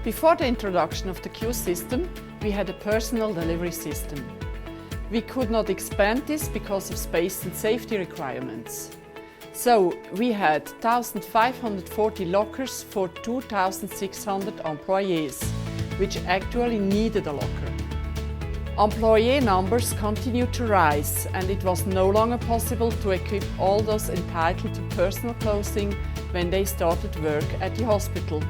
Before the introduction of the queue system, we had a personal delivery system. We could not expand this because of space and safety requirements. So we had 1,540 lockers for 2,600 employees, which actually needed a locker. Employee numbers continued to rise, and it was no longer possible to equip all those entitled to personal clothing when they started work at the hospital.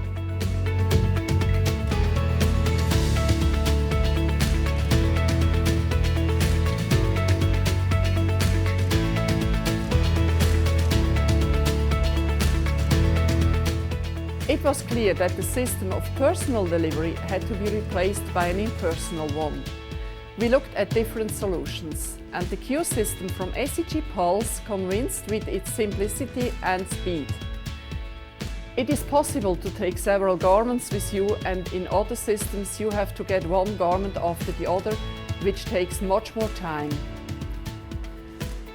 It was clear that the system of personal delivery had to be replaced by an impersonal one. We looked at different solutions, and the queue system from SEG Pulse convinced with its simplicity and speed. It is possible to take several garments with you, and in other systems you have to get one garment after the other, which takes much more time.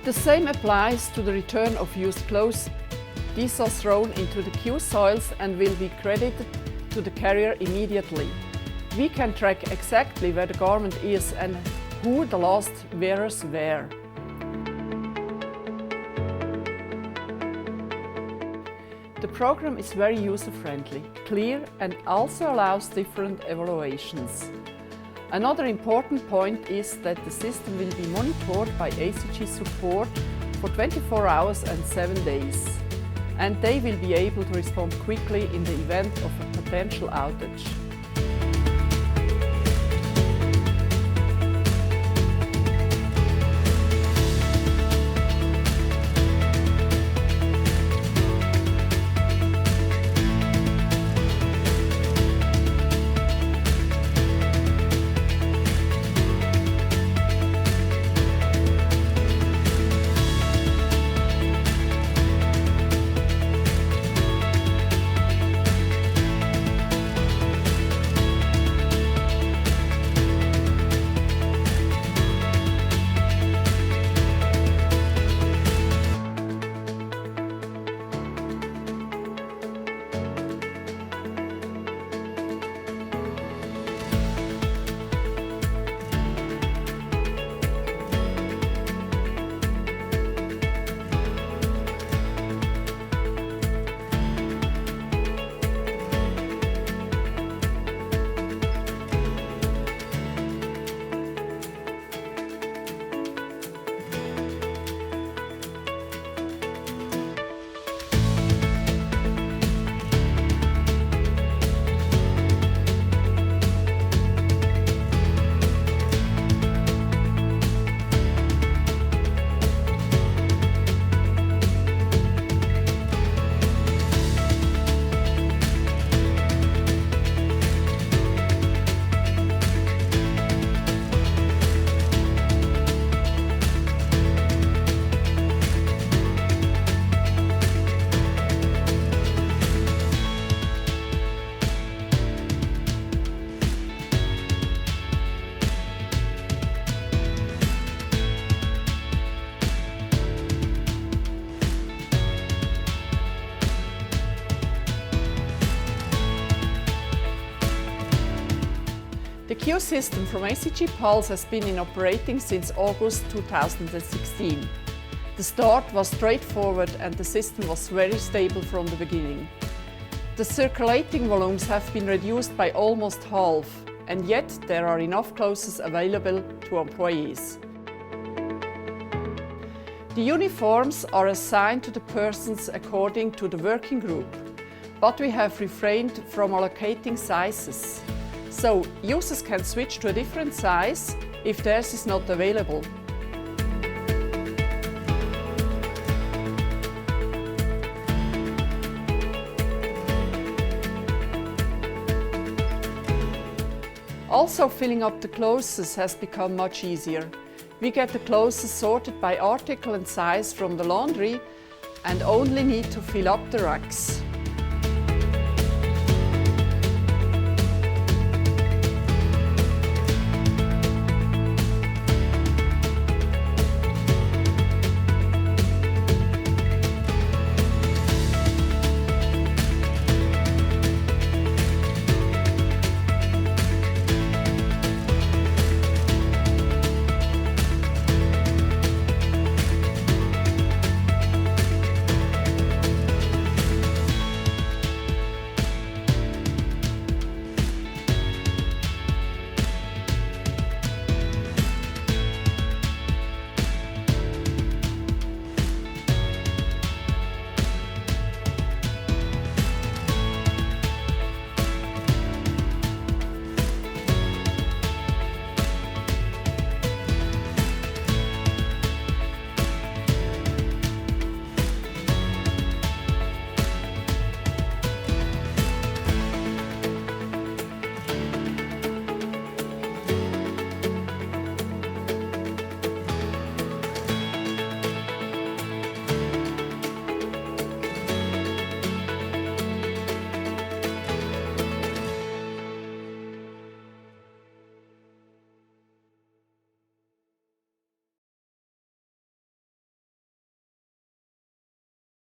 The same applies to the return of used clothes. These are thrown into the queue soils and will be credited to the carrier immediately. We can track exactly where the garment is and who the last wearers were. The program is very user-friendly, clear, and also allows different evaluations. Another important point is that the system will be monitored by ACG support for 24 hours and 7 days. And they will be able to respond quickly in the event of a potential outage. The queue system from ACG Pulse has been in operating since August 2016. The start was straightforward and the system was very stable from the beginning. The circulating volumes have been reduced by almost half, and yet there are enough clothes available to employees. The uniforms are assigned to the persons according to the working group, but we have refrained from allocating sizes. So users can switch to a different size if theirs is not available. Also, filling up the clothes has become much easier. We get the clothes sorted by article and size from the laundry and only need to fill up the racks.